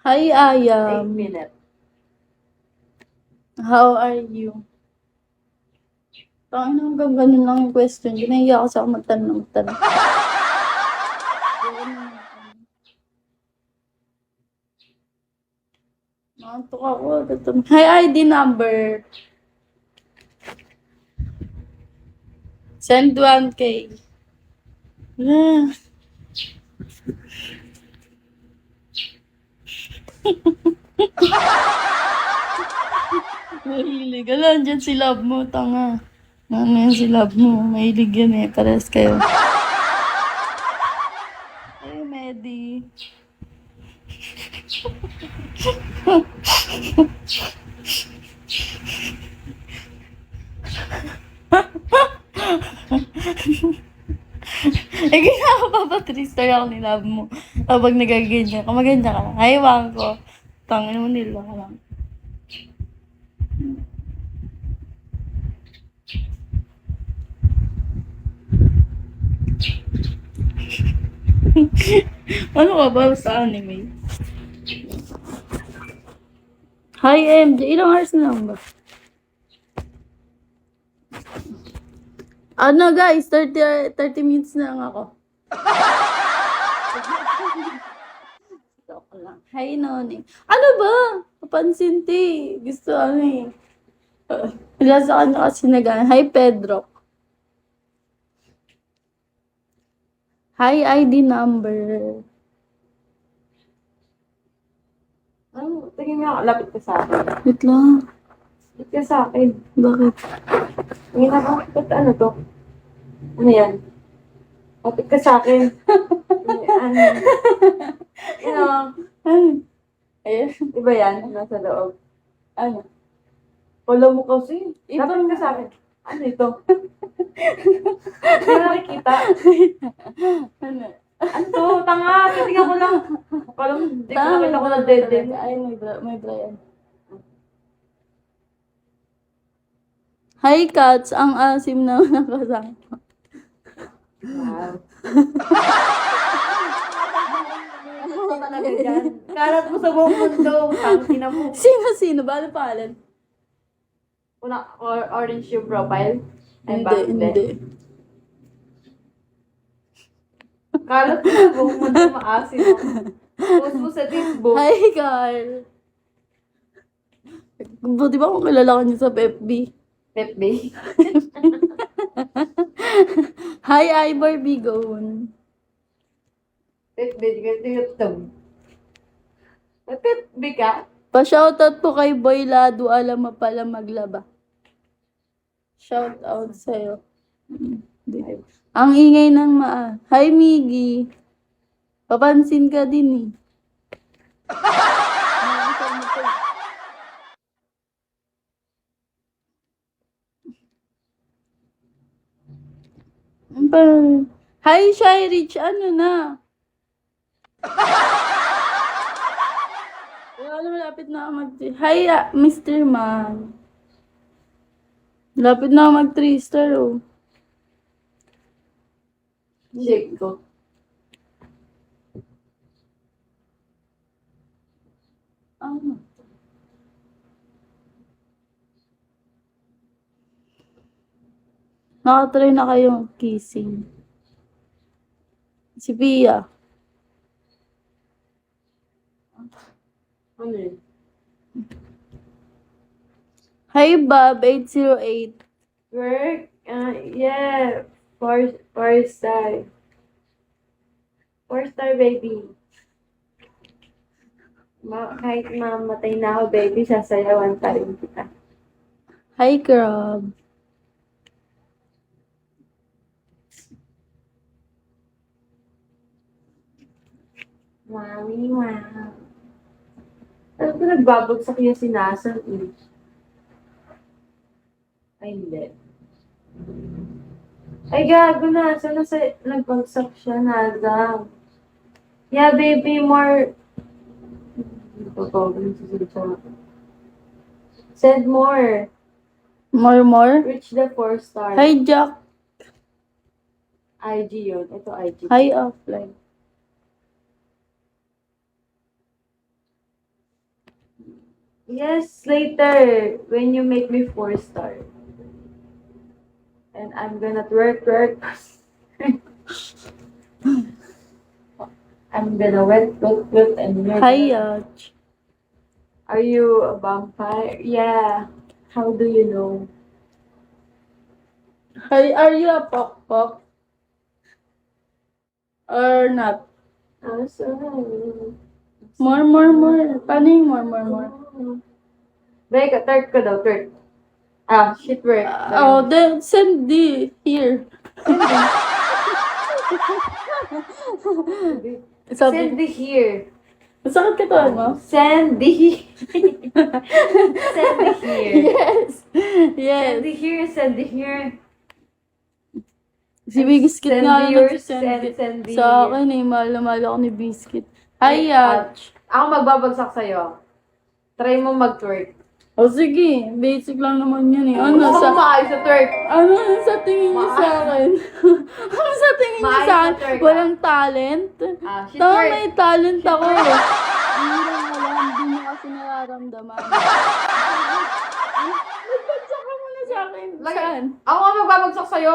Hi, 8 Ayam. minutes. How are you? Tangina, hanggang ganun lang yung question. Ginahiya kasi ako magtanong ng magtanong. Nakatok ako. Hi, ID number. Send 1K. Ah. Mahilig. Alam, dyan si love mo, tanga. Ano yan si love mo? Mahilig yan eh. Pares kayo. Hey, Medi. Eh, ginawa pa ba 3-star ako ni love mo? Kapag nagaganyan ka, maganda ka lang. Ay, wang ko. Tangin mo nila ka lang. Ano ka ba sa anime? Hi, MJ. Ilang hours na lang ba? Ano guys, 30 minutes na lang ako. Joke lang. Hi, Noni. Ano ba? Papansin, ti. Gusto ano eh. Wala sa kanya kasi nag- Hi, Pedro. Hi, ID number. Ano, tingin nga, lapit ka sa akin. Wait lang. Lapit ka sa akin. Bakit? Tingin ako, ba't ano to? Ano yan? Lapit ka sa akin. Ano? Ano? Ano? Ayun. Iba yan? Nasa loob. Ano? Wala mo kasi. Iba Lapit ka nga. sa akin. Ano ito? Hindi ko nakikita. Ano? Ano to? Tanga! Titingnan ko lang. Parang hindi ko nakita ko ng dead end. Ay, may Brian. Hi, Cats. Ang asim na nakasama. Wow. Ano talaga dyan? Kalat mo sa buong mundo. Tangina mo. Sino ba? Ano pangalan? Una, orange yung profile. Ay, Hindi, bakit hindi. Kalat mo sa buong mundo, maasim mo. Post mo sa Facebook. Hi, Carl. Buti ba kung kilala ka niyo sa FB? Pepe. Hi, Ivor Bigon. Pepe, YouTube. Pepe ka? Pa-shoutout po kay Boy Lado, alam mo pala maglaba. Shoutout sa'yo. Ang ingay ng Hi, Miggy. Papansin ka din eh. Hi, Shy Rich. Ano na? Wala, malapit na ako Hi, Mr. Man. Lapit na ako mag 3-star oh. Check ko. Ano? Nakatry na kayong kissing. Si Pia. Ano yun? Hi, Bob, 808. Work? Yeah. Four star. 4-star, baby. Kahit mamatay na ako, baby, sasayawan pa rin kita. Hi, Crab. Mami, wow. Ano ko nagbabagsak yung sinasal eh? Ay, hindi. Ay, gago na. Sana sa nagbagsak siya, Naza. Yeah, baby, more... Send more. More? Reach the 4-star. Hi, Jack. IG yun. Ito IG. Hi, offline. Yes, later. When you make me 4-star. And I'm gonna twerk. I'm gonna wet, and you're Hi, gonna... Yach. Are you a vampire? Yeah. How do you know? Hi, are you a pok-pok? Or not? Awesome. More. Paano yung more? Beka, twerk ko daw, twerk. Shit work. Oh, then send the here. Send Sabi, the here. masakit ka to, mo? Send the Send the here. Yes. Send the here. Si Biscuit Send nga yours nagsisend and send the... sa akin eh. Mahal na mahal ako ni Biscuit. Hi, Yach. Ako magbabagsak sa'yo. Try mo mag-twerk. O sige, basic lang naman yun eh. Ano Gusto sa... mo maayos sa twerk? Ano sa tingin niyo sa akin? Ano sa tingin niyo Maayos sa na akin? twerk ka. Walang talent? Shit Tama, twerk. may talent ako. Hindi lang wala, hindi niyo kasi nararamdaman. Nagpagsak ka muna sa akin. Saan? Ako nga magbabagsak sa'yo.